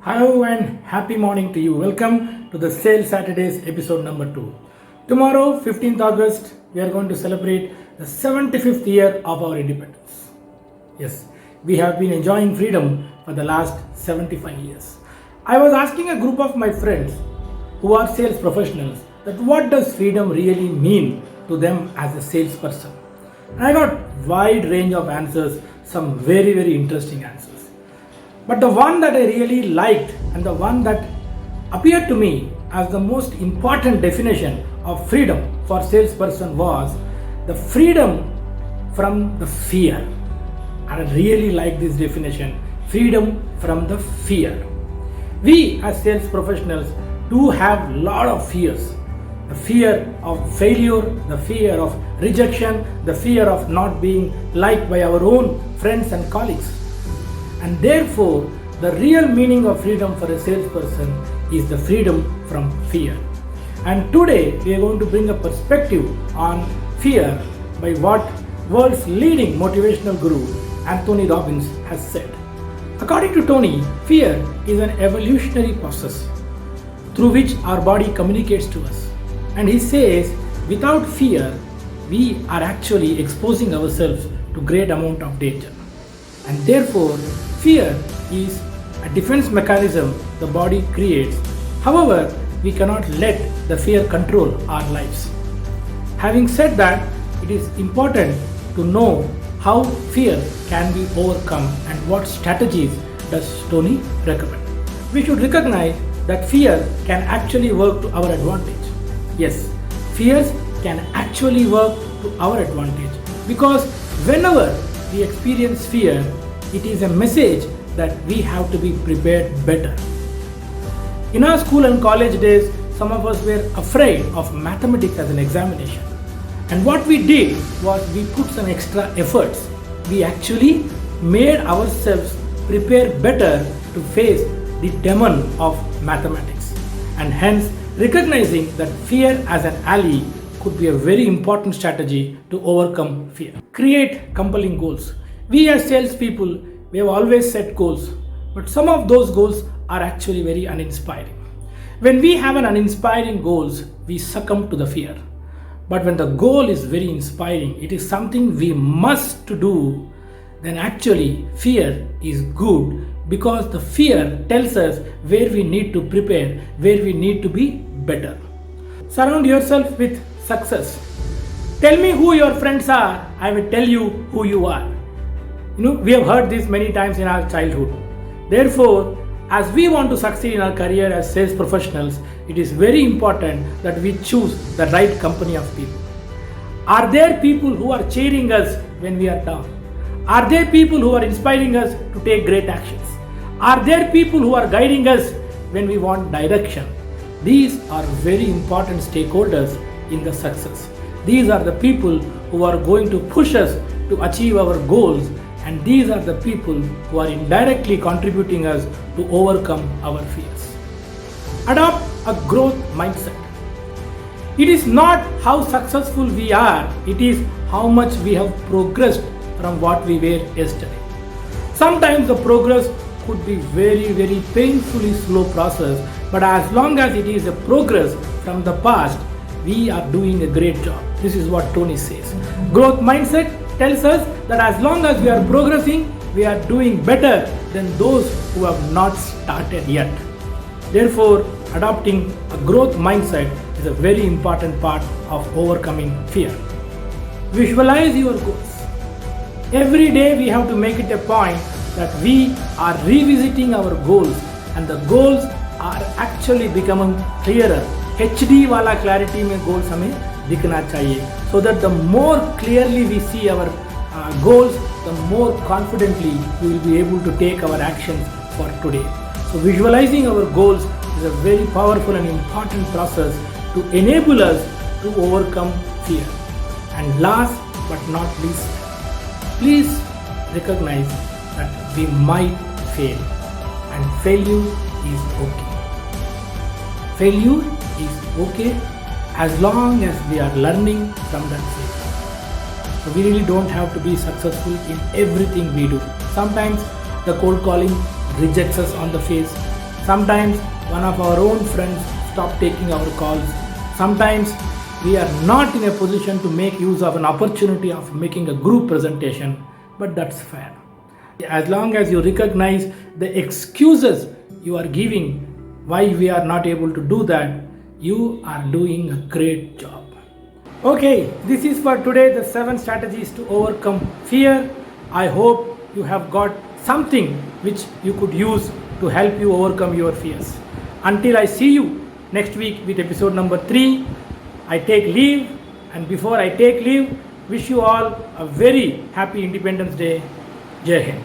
Hello and happy morning to you. Welcome to the Sales Saturdays episode number 2. Tomorrow, 15th August, we are going to celebrate the 75th year of our independence. Yes, we have been enjoying freedom for the last 75 years. I was asking a group of my friends who are sales professionals that what does freedom really mean to them as a salesperson. And I got wide range of answers, some very interesting answers. But the one that I really liked and the one that appeared to me as the most important definition of freedom for salesperson was the freedom from the fear. And I really like this definition, freedom from the fear. We as sales professionals do have a lot of fears. The fear of failure, the fear of rejection, the fear of not being liked by our own friends and colleagues. And therefore, the real meaning of freedom for a salesperson is the freedom from fear. And today, we are going to bring a perspective on fear by what world's leading motivational guru, Tony Robbins, has said. According to Tony, fear is an evolutionary process through which our body communicates to us. And he says, without fear, we are actually exposing ourselves to great amount of danger. And therefore, fear is a defense mechanism the body creates. However, we cannot let the fear control our lives. Having said that, it is important to know how fear can be overcome and what strategies does Tony recommend. We should recognize that fear can actually work to our advantage. Yes, fears can actually work to our advantage because whenever we experience fear, it is a message that we have to be prepared better. In our school and college days, some of us were afraid of mathematics as an examination. And what we did was we put some extra efforts. We actually made ourselves prepare better to face the demon of mathematics. And hence, recognizing that fear as an ally could be a very important strategy to overcome fear. Create compelling goals. We as salespeople, we have always set goals, but some of those goals are actually very uninspiring. When we have an uninspiring goals, we succumb to the fear. But when the goal is very inspiring, it is something we must to do, then actually fear is good because the fear tells us where we need to prepare, where we need to be better. Surround yourself with success. Tell me who your friends are, I will tell you who you are. We have heard this many times in our childhood. Therefore, as we want to succeed in our career as sales professionals, it is very important that we choose the right company of people. Are there people who are cheering us when we are down? Are there people who are inspiring us to take great actions? Are there people who are guiding us when we want direction? These are very important stakeholders in the success. These are the people who are going to push us to achieve our goals, and these are the people who are indirectly contributing us to overcome our fears. Adopt a growth mindset. It is not how successful we are, it is how much we have progressed from what we were yesterday. Sometimes the progress could be very painfully slow process, but as long as it is a progress from the past, we are doing a great job. This is what Tony says. Growth mindset tells us that as long as we are progressing, we are doing better than those who have not started yet. Therefore, adopting a growth mindset is a very important part of overcoming fear. Visualize your goals. Every day we have to make it a point that we are revisiting our goals, and the goals are actually becoming clearer. HD वाला clarity में goals हमें दिखना चाहिए, so that the more clearly we see our goals, the more confidently we will be able to take our actions for today. So visualizing our goals is a very powerful and important process to enable us to overcome fear. And last but not least, please recognize that we might fail, and failure is okay. Failure is okay as long as we are learning from that failure. So we really don't have to be successful in everything we do. Sometimes the cold calling rejects us on the face. Sometimes one of our own friends stop taking our calls. Sometimes we are not in a position to make use of an opportunity of making a group presentation, but that's fair. As long as you recognize the excuses you are giving why we are not able to do that, you are doing a great job. Okay, this is for today, the 7 strategies to overcome fear. I hope you have got something which you could use to help you overcome your fears. Until I see you next week with episode number 3, I take leave, and before I take leave, wish you all a very happy Independence Day. Jai Hind.